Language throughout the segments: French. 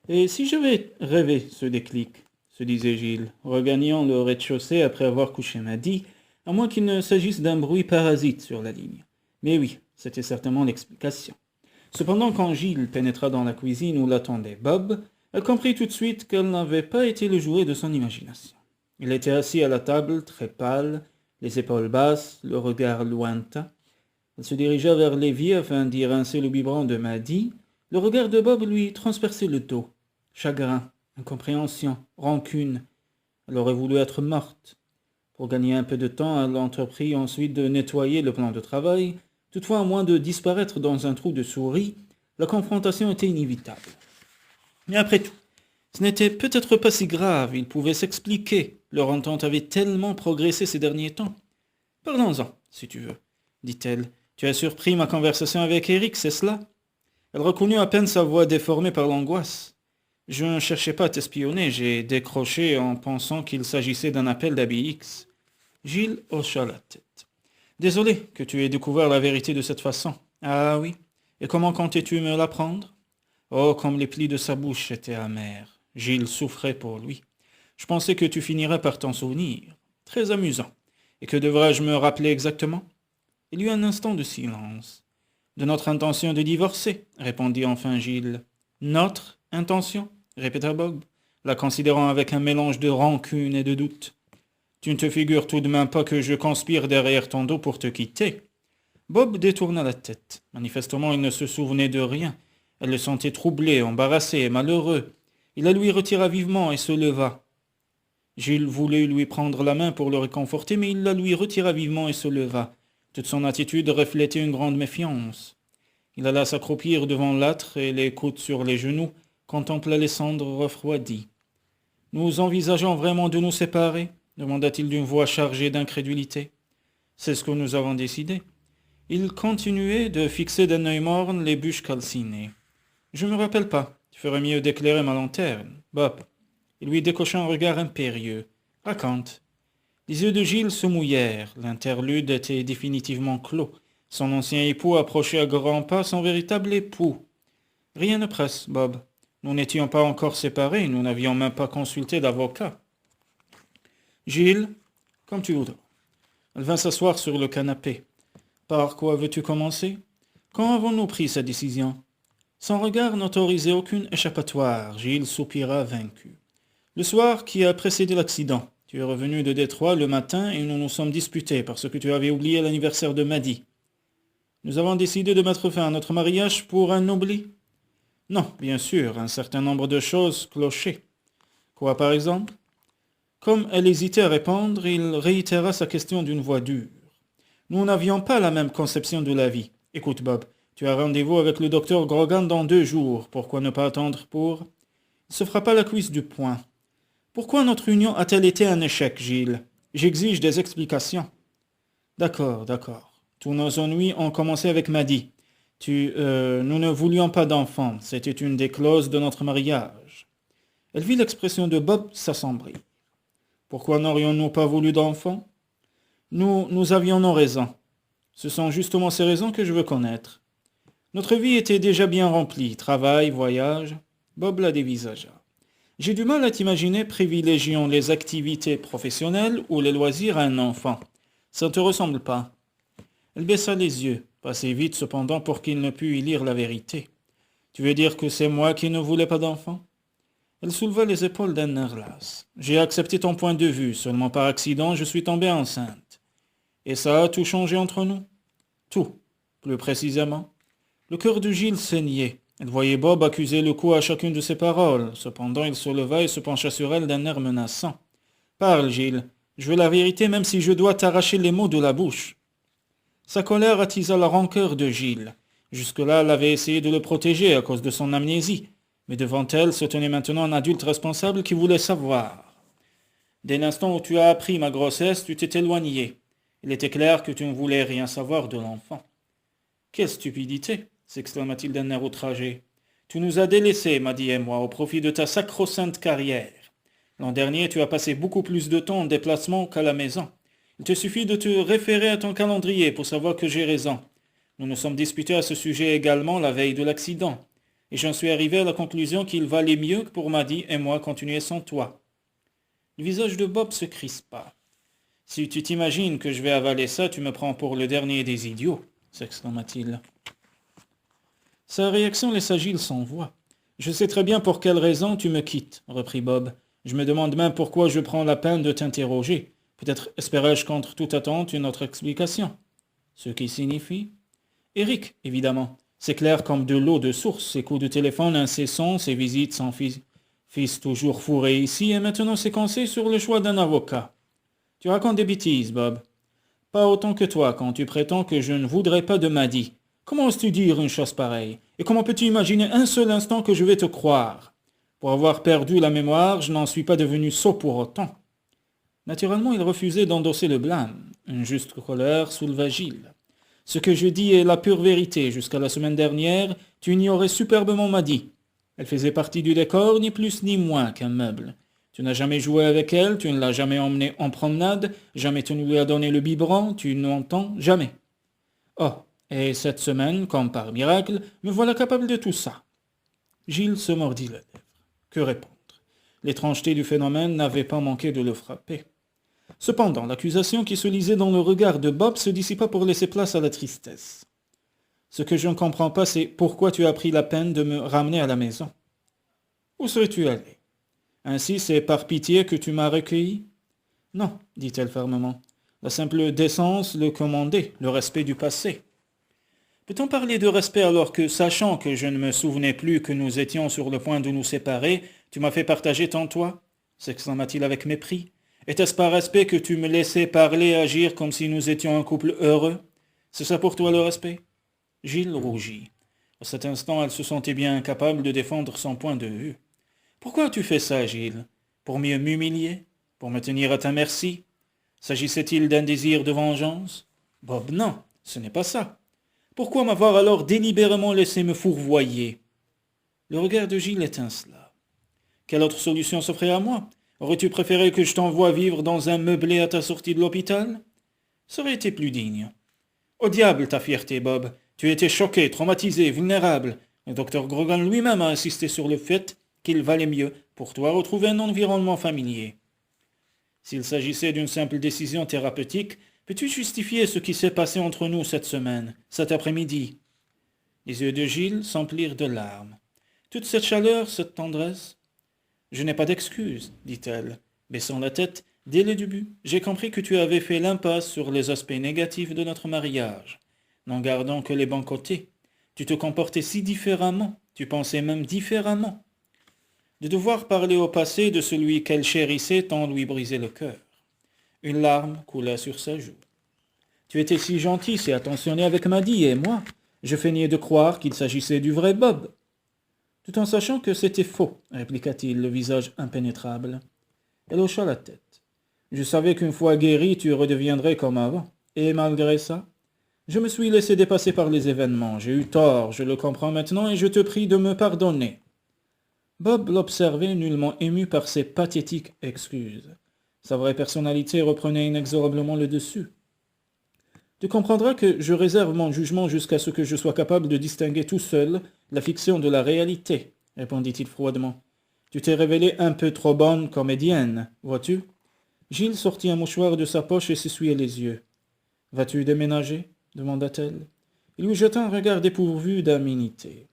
Et si j'avais rêvé ce déclic, se disait Gilles, regagnant le rez-de-chaussée après avoir couché Maddy, à moins qu'il ne s'agisse d'un bruit parasite sur la ligne. Mais oui, c'était certainement l'explication. Cependant, quand Gilles pénétra dans la cuisine où l'attendait Bob, elle comprit tout de suite qu'elle n'avait pas été le jouet de son imagination. Il était assis à la table, très pâle, les épaules basses, le regard lointain. Elle se dirigea vers l'évier afin d'y rincer le biberon de Maddy. Le regard de Bob lui transperçait le dos. Chagrin, incompréhension, rancune. Elle aurait voulu être morte. Pour gagner un peu de temps, elle entreprit ensuite de nettoyer le plan de travail. Toutefois, à moins de disparaître dans un trou de souris, la confrontation était inévitable. Mais après tout, ce n'était peut-être pas si grave, il pouvait s'expliquer. Leur entente avait tellement progressé ces derniers temps. Parlons-en, si tu veux, dit-elle. Tu as surpris ma conversation avec Eric, c'est cela? Elle reconnut à peine sa voix déformée par l'angoisse. Je ne cherchais pas à t'espionner, j'ai décroché en pensant qu'il s'agissait d'un appel d'ABX. Gilles hocha la tête. Désolé que tu aies découvert la vérité de cette façon. Ah oui, et comment comptais-tu me l'apprendre? Oh, comme les plis de sa bouche étaient amers. Gilles souffrait pour lui. Je pensais que tu finirais par t'en souvenir. Très amusant. Et que devrais-je me rappeler exactement? Il y eut un instant de silence. De notre intention de divorcer, répondit enfin Gilles. Notre intention, répéta Bob, la considérant avec un mélange de rancune et de doute. Tu ne te figures tout de même pas que je conspire derrière ton dos pour te quitter? Bob détourna la tête. Manifestement, il ne se souvenait de rien. Elle le sentait troublé, embarrassé et malheureux. Il la lui retira vivement et se leva. Gilles voulut lui prendre la main pour le réconforter, mais il la lui retira vivement et se leva. Toute son attitude reflétait une grande méfiance. Il alla s'accroupir devant l'âtre et, les coudes sur les genoux, contempla les cendres refroidies. « Nous envisageons vraiment de nous séparer ?» demanda-t-il d'une voix chargée d'incrédulité. « C'est ce que nous avons décidé. » Il continuait de fixer d'un œil morne les bûches calcinées. « Je ne me rappelle pas. Tu ferais mieux d'éclairer ma lanterne. Bob. » Il lui décocha un regard impérieux. « Raconte. » Les yeux de Gilles se mouillèrent. L'interlude était définitivement clos. Son ancien époux approchait à grands pas son véritable époux. « Rien ne presse, Bob. Nous n'étions pas encore séparés, nous n'avions même pas consulté d'avocat. » Gilles, comme tu voudras. Elle vint s'asseoir sur le canapé. Par quoi veux-tu commencer? Quand avons-nous pris cette décision? Son regard n'autorisait aucune échappatoire. Gilles soupira vaincu. Le soir qui a précédé l'accident, tu es revenu de Détroit le matin et nous nous sommes disputés parce que tu avais oublié l'anniversaire de Maddy. Nous avons décidé de mettre fin à notre mariage pour un oubli? Non, bien sûr, un certain nombre de choses clochaient. Quoi par exemple? Comme elle hésitait à répondre, il réitéra sa question d'une voix dure. Nous n'avions pas la même conception de la vie. Écoute, Bob, tu as rendez-vous avec le docteur Grogan dans 2 jours. Pourquoi ne pas attendre pour... Il se frappa la cuisse du poing. Pourquoi notre union a-t-elle été un échec, Gilles? J'exige des explications. D'accord. Tous nos ennuis ont commencé avec Maddy. Nous ne voulions pas d'enfants. C'était une des clauses de notre mariage. Elle vit l'expression de Bob s'assombrir. Pourquoi n'aurions-nous pas voulu d'enfants? Nous avions nos raisons. Ce sont justement ces raisons que je veux connaître. Notre vie était déjà bien remplie. Travail, voyage. Bob la dévisagea. J'ai du mal à t'imaginer privilégiant les activités professionnelles ou les loisirs à un enfant. Ça ne te ressemble pas. Elle baissa les yeux, passait vite cependant pour qu'il ne pût y lire la vérité. Tu veux dire que c'est moi qui ne voulais pas d'enfant? Elle souleva les épaules d'un air las. J'ai accepté ton point de vue, seulement par accident je suis tombée enceinte. Et ça a tout changé entre nous? Tout, plus précisément. Le cœur de Gilles saignait. Elle voyait Bob accuser le coup à chacune de ses paroles. Cependant, il se leva et se pencha sur elle d'un air menaçant. Parle, Gilles. Je veux la vérité même si je dois t'arracher les mots de la bouche. Sa colère attisa la rancœur de Gilles. Jusque-là, elle avait essayé de le protéger à cause de son amnésie. Mais devant elle se tenait maintenant un adulte responsable qui voulait savoir. Dès l'instant où tu as appris ma grossesse, tu t'es éloigné. Il était clair que tu ne voulais rien savoir de l'enfant. Quelle stupidité! S'exclama-t-il d'un air outragé. Tu nous as délaissés, Maddy et moi, au profit de ta sacro-sainte carrière. L'an dernier, tu as passé beaucoup plus de temps en déplacement qu'à la maison. Il te suffit de te référer à ton calendrier pour savoir que j'ai raison. Nous nous sommes disputés à ce sujet également la veille de l'accident. et j'en suis arrivé à la conclusion qu'il valait mieux que pour Maddy et moi continuer sans toi. Le visage de Bob se crispa. Si tu t'imagines que je vais avaler ça, tu me prends pour le dernier des idiots, s'exclama-t-il. Sa réaction laissa Giles sans voix. Je sais très bien pour quelle raison tu me quittes, reprit Bob. Je me demande même pourquoi je prends la peine de t'interroger. Peut-être espérais-je contre toute attente une autre explication. Ce qui signifie Eric, évidemment. C'est clair comme de l'eau de source, ses coups de téléphone incessants, ses visites sans fils toujours fourré ici, et maintenant ses conseils sur le choix d'un avocat. Tu racontes des bêtises, Bob. Pas autant que toi quand tu prétends que je ne voudrais pas de Maddy. Comment oses-tu dire une chose pareille? Et comment peux-tu imaginer un seul instant que je vais te croire? Pour avoir perdu la mémoire, je n'en suis pas devenu sot pour autant. Naturellement, il refusait d'endosser le blâme. Une juste colère souleva Giles. Ce que je dis est la pure vérité. Jusqu'à la semaine dernière, tu ignorais superbement Maddy. Elle faisait partie du décor, ni plus ni moins qu'un meuble. Tu n'as jamais joué avec elle, tu ne l'as jamais emmenée en promenade, jamais tu ne lui as donné le biberon, tu n'entends jamais. Oh, et cette semaine, comme par miracle, me voilà capable de tout ça. Giles se mordit la lèvre. Que répondre? L'étrangeté du phénomène n'avait pas manqué de le frapper. Cependant, l'accusation qui se lisait dans le regard de Bob se dissipa pour laisser place à la tristesse. Ce que je ne comprends pas, c'est pourquoi tu as pris la peine de me ramener à la maison. Où serais-tu allé? Ainsi, c'est par pitié que tu m'as recueilli? Non, dit-elle fermement. La simple décence le commandait, le respect du passé. Peut-on parler de respect alors que, sachant que je ne me souvenais plus que nous étions sur le point de nous séparer, tu m'as fait partager ton toit? S'exclama-t-il avec mépris. Était-ce par respect que tu me laissais parler et agir comme si nous étions un couple heureux? C'est ça pour toi le respect? Giles rougit. À cet instant, elle se sentait bien incapable de défendre son point de vue. Pourquoi as-tu fait ça, Giles? Pour mieux m'humilier? Pour me tenir à ta merci? S'agissait-il d'un désir de vengeance? Bob, non, ce n'est pas ça. Pourquoi m'avoir alors délibérément laissé me fourvoyer? Le regard de Giles étincela. Quelle autre solution s'offrait à moi? Aurais-tu préféré que je t'envoie vivre dans un meublé à ta sortie de l'hôpital? Ça aurait été plus digne. Au diable ta fierté, Bob. Tu étais choqué, traumatisé, vulnérable. Le docteur Grogan lui-même a insisté sur le fait qu'il valait mieux pour toi retrouver un environnement familier. S'il s'agissait d'une simple décision thérapeutique, peux-tu justifier ce qui s'est passé entre nous cette semaine, cet après-midi? Les yeux de Giles s'emplirent de larmes. Toute cette chaleur, cette tendresse? Je n'ai pas d'excuse, dit-elle, baissant la tête. Dès le début, j'ai compris que tu avais fait l'impasse sur les aspects négatifs de notre mariage, n'en gardant que les bons côtés. Tu te comportais si différemment, tu pensais même différemment. De devoir parler au passé de celui qu'elle chérissait tant lui brisait le cœur. Une larme coula sur sa joue. Tu étais si gentil, si attentionné avec Maddy et moi. Je feignais de croire qu'il s'agissait du vrai Bob. Tout en sachant que c'était faux, répliqua-t-il, le visage impénétrable. Elle hocha la tête. Je savais qu'une fois guéri, tu redeviendrais comme avant. Et malgré ça, je me suis laissé dépasser par les événements. J'ai eu tort, je le comprends maintenant, et je te prie de me pardonner. Bob l'observait, nullement ému par ces pathétiques excuses. Sa vraie personnalité reprenait inexorablement le dessus. Tu comprendras que je réserve mon jugement jusqu'à ce que je sois capable de distinguer tout seul la fiction de la réalité, répondit-il froidement. Tu t'es révélée un peu trop bonne comédienne, vois-tu? Giles sortit un mouchoir de sa poche et s'essuyait les yeux. Vas-tu déménager? Demanda-t-elle. Il lui jeta un regard dépourvu d'aménité.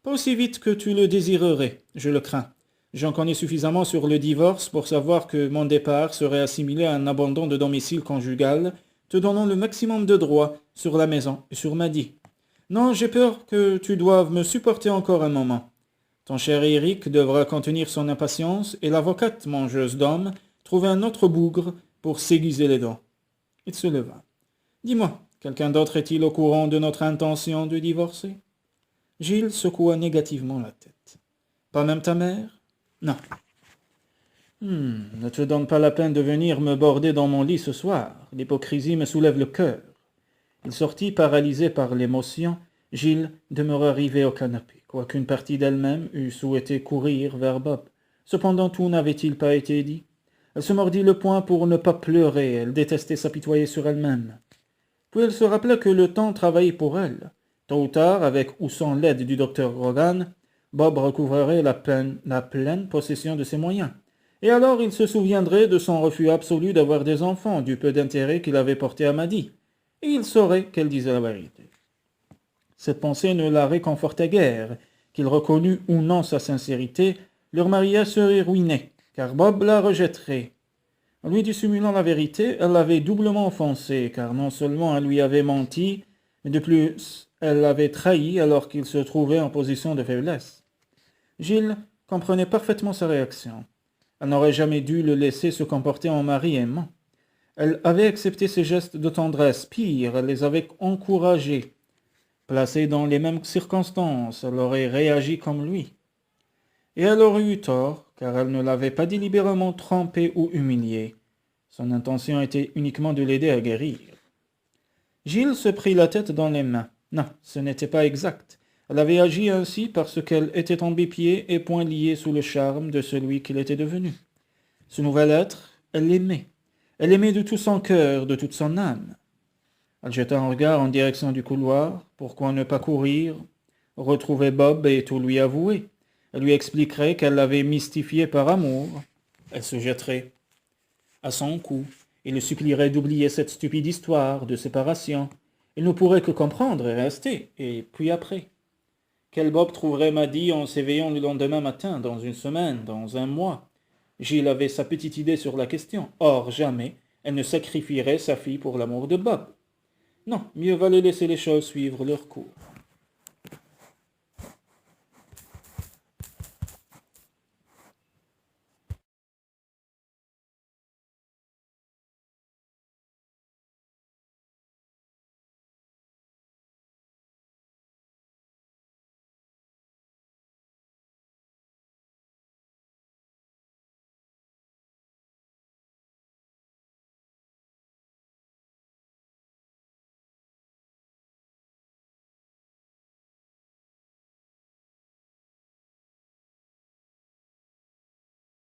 Pas aussi vite que tu le désirerais, je le crains. J'en connais suffisamment sur le divorce pour savoir que mon départ serait assimilé à un abandon de domicile conjugal, te donnant le maximum de droits sur la maison et sur Maddy. Non, j'ai peur que tu doives me supporter encore un moment. Ton cher Eric devra contenir son impatience et l'avocate mangeuse d'hommes trouver un autre bougre pour s'aiguiser les dents. Il se leva. Dis-moi, quelqu'un d'autre est-il au courant de notre intention de divorcer? Giles secoua négativement la tête. Pas même ta mère? Non. Ne te donne pas la peine de venir me border dans mon lit ce soir. L'hypocrisie me soulève le cœur. Il sortit, paralysé par l'émotion. Giles demeura rivé au canapé, quoiqu'une partie d'elle-même eût souhaité courir vers Bob. Cependant, tout n'avait-il pas été dit? Elle se mordit le poing pour ne pas pleurer. Elle détestait s'apitoyer sur elle-même. Puis elle se rappela que le temps travaillait pour elle. Tôt ou tard, avec ou sans l'aide du docteur Grogan, Bob recouvrerait la pleine possession de ses moyens. Et alors il se souviendrait de son refus absolu d'avoir des enfants, du peu d'intérêt qu'il avait porté à Maddy, et il saurait qu'elle disait la vérité. Cette pensée ne la réconfortait guère. Qu'il reconnût ou non sa sincérité, leur mariage serait ruiné, car Bob la rejetterait. En lui dissimulant la vérité, elle l'avait doublement offensé, car non seulement elle lui avait menti, mais de plus, elle l'avait trahi alors qu'il se trouvait en position de faiblesse. Gilles comprenait parfaitement sa réaction. Elle n'aurait jamais dû le laisser se comporter en mari aimant. Elle avait accepté ses gestes de tendresse, pire, elle les avait encouragés. Placée dans les mêmes circonstances, elle aurait réagi comme lui. Et elle aurait eu tort, car elle ne l'avait pas délibérément trompé ou humilié. Son intention était uniquement de l'aider à guérir. Gilles se prit la tête dans les mains. Non, ce n'était pas exact. Elle avait agi ainsi parce qu'elle était tombée pieds et poings liés sous le charme de celui qu'il était devenu. Ce nouvel être, elle l'aimait. Elle l'aimait de tout son cœur, de toute son âme. Elle jeta un regard en direction du couloir. Pourquoi ne pas courir, retrouver Bob et tout lui avouer? Elle lui expliquerait qu'elle l'avait mystifié par amour. Elle se jetterait à son cou et le supplierait d'oublier cette stupide histoire de séparation. Il ne pourrait que comprendre et rester. Et puis après? Quel Bob trouverait Maddy en s'éveillant le lendemain matin, dans une semaine, dans un mois? Gilles avait sa petite idée sur la question. Or, jamais elle ne sacrifierait sa fille pour l'amour de Bob. Non, mieux valait laisser les choses suivre leur cours.